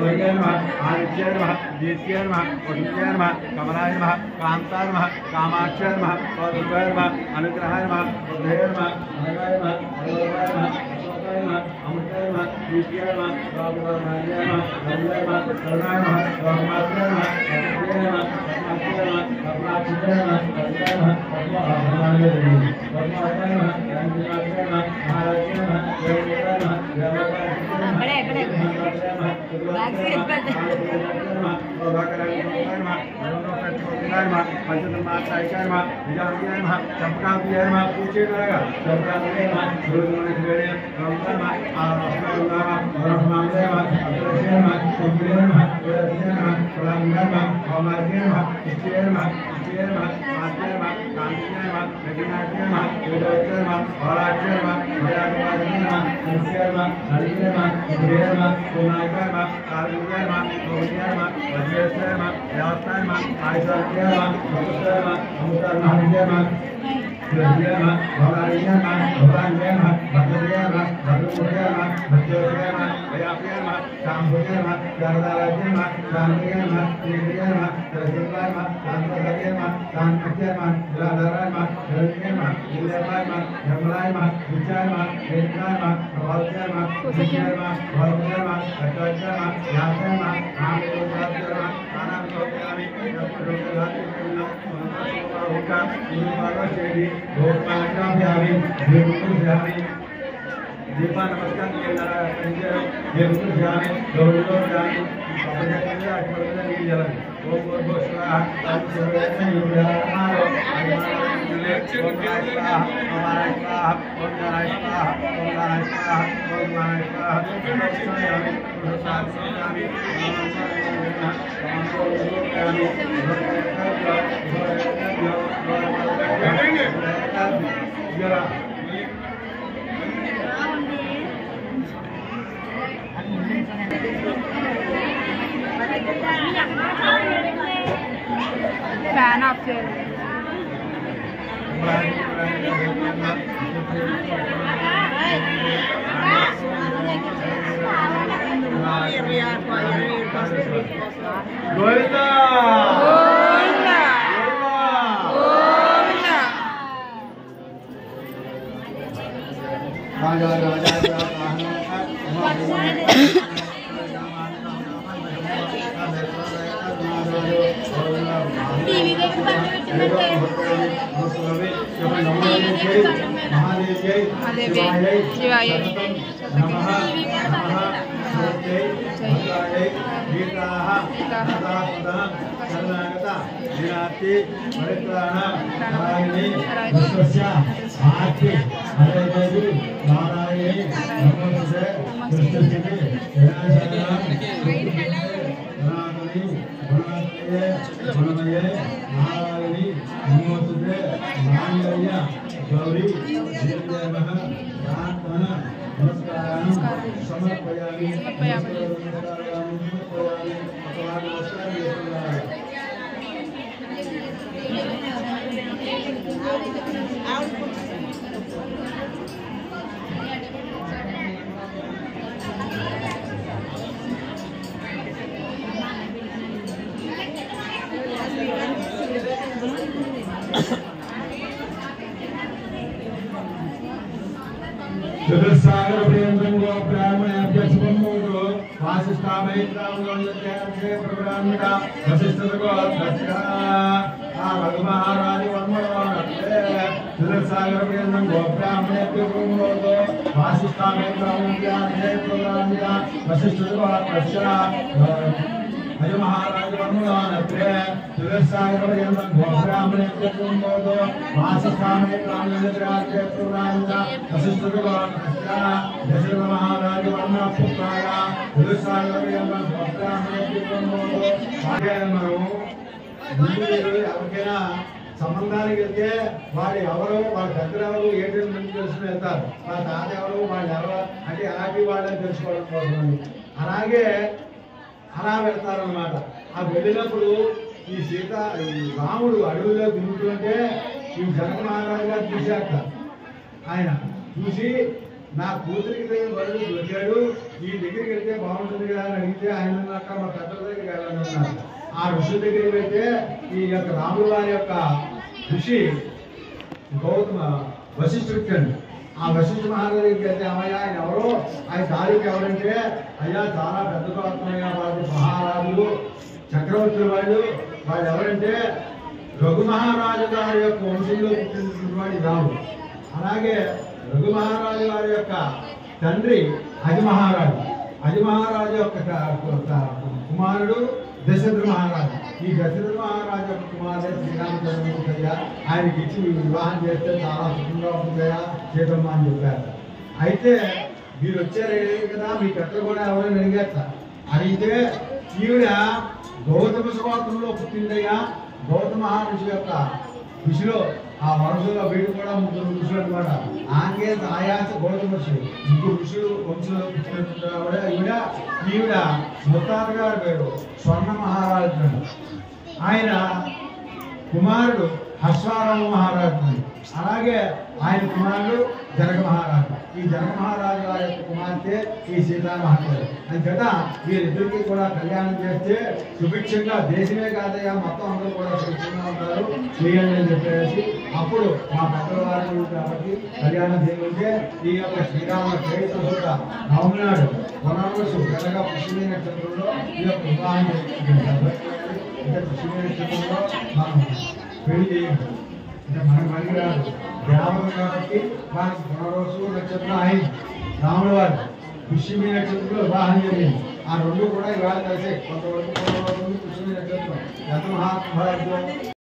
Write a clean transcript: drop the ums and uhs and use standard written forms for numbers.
वर्गाय नमः आदित्याय नमः दीप्त्याय नमः वसुत्याय नमः कमलाय नमः कांताय नमः कामाक्षाय नमः स्वारूपाय नमः अनुग्रहाय नमः बुद्धये नमः अनगाय नमः अनगाय नमः अशोकाय नमः अमृताय नमः दीप्त्याय नमः रामनारायणाय नमः करुणाय नमः करुणाय नमः रामात्माय नमः अतिथ्याय नमः अतिथ्याय नमः अपराचिताय नमः करुणाय नमः पद्माय नमः पद्माय नमः रंजनाय नमः महाराजाय नमः देवताय नमः देवताय नमः बड़े दीपा नमस्कार fan of your Sagar Priyantram Go Brahmana Abhyasvamodo Vasisthamaitramulanjate Prabramita Vasisthago Vasistha Bhagamaharaj Vanmana Sagar Priyantram Go Brahmana Abhyasvamodo Vasisthamaitramulanjate Prabramita Vasisthago Vasistha Ayo Maharaj Vanmana Sagar Priyantram Go Brahmana Abhyasvamodo Vasisthamaitramulanjate Prabramita Vasisthago Dasharatha Maharaj Varma Putraya Sagar ఎవరికైనా సంబంధానికి వెళ్తే వాడు ఎవరో వాళ్ళ దగ్గర ఎవరు ఏడు మంది తెలుసుకుని వెళ్తారు వాళ్ళ తాత ఎవరు వాళ్ళు ఎవరు అంటే అలాంటి వాళ్ళని తెలుసుకోవడం కోసం అలాగే అలా వెళ్తారన్నమాట. ఆ వెళ్ళినప్పుడు ఈ సీత ఈ రాముడు అడవిలో తిరుగుతుంటే ఈ జనక మహారాజు గారు చూశాక ఆయన చూసి నా కూతురికి తగిన వరుడు దొరికాడు, ఈ దగ్గరికి వెళ్తే బాగుంటుంది కదా అని అడిగితే ఆయన అన్నాక మా పెద్దల దగ్గరికి వెళ్ళాలి అన్నారు. ఆ ఋషి దగ్గరికి వెళ్తే ఈ యొక్క రాముల వారి యొక్క ఋషి గౌతమ వశిష్ఠుడు అండి. ఆ వశిష్ఠ మహారాజు దగ్గరికి వెళ్తే అమ్మయ్య ఆయన ఎవరో, ఆయన తారీఖు ఎవరంటే అయ్యా చాలా పెద్ద గౌతమయ్య వాళ్ళు మహారాజులు చక్రవర్తులు వాళ్ళు ఎవరంటే రఘు మహారాజు గారి యొక్క వంశంలో పుట్టినటువంటి వాడి రాముడు. అలాగే రఘు మహారాజు గారి యొక్క తండ్రి అజమహారాజు యొక్క కుమారుడు దశరథ మహారాజు. ఈ దశరథ మహారాజు యొక్క కుమారుడు శ్రీరామచంద్రమూర్తి ఆయనకి ఇచ్చి వివాహం చేస్తే చాలా సుఖంగా ఉంటుందయా చేతమ్మ అని చెప్పారు. అయితే మీరు వచ్చారు కదా, మీ పెద్దలు కూడా ఎవరైనా అడిగితే ఈవిడ గౌతమ గోత్రంలో పుట్టిందయ్యా, గౌతమ మహర్షి యొక్క ఋషిలో ఆ వరుసలో వీడు కూడా 3 ఋషులు అనమాట. ఆంగే ఆయాస గౌతమ ఋషి 3 ఋషులు వంశంలో పుట్టినటువంటి ఈవిడ ముత్తాత గారి పేరు స్వర్ణ మహారాజు. ఆయన కుమారుడు హర్షారామ మహారాజు. అలాగే ఆయన కుమారుడు జనక మహారాజు. ఈ జనక మహారాజు గారి యొక్క కుమార్తె ఈ సీతామహారాజు. అంచేత వీరిద్దరికీ కూడా కళ్యాణం చేస్తే సుభిక్షంగా దేశమే కాదయ్యా మొత్తం అందరూ కూడా సుభిక్షంగా ఉంటారు చేయండి అని చెప్పేసి అప్పుడు మా పెద్దల వారు కాబట్టి కళ్యాణం చేయాలంటే ఈ యొక్క శ్రీరామ చైత్ర నవమి నాడు వనరుసు తెల్లగా పుష్యమి నక్షత్రంలో ఈ యొక్క వివాహం చేస్తుంది. పుష్యమి నక్షత్రంలో మనం పెళ్లి చేయండి. అంటే మనకు మళ్ళీ రాదు దేవత కాబట్టి దానికి పునరోసు నక్షత్రం అయింది. రాముల వారు పుష్యమి నక్షత్రంలో వివాహం జరిగింది. ఆ 2 కూడా ఇవాళ కలిసే కొంతవరకు పుష్యమి నక్షత్రం ఎంత మహాత్మ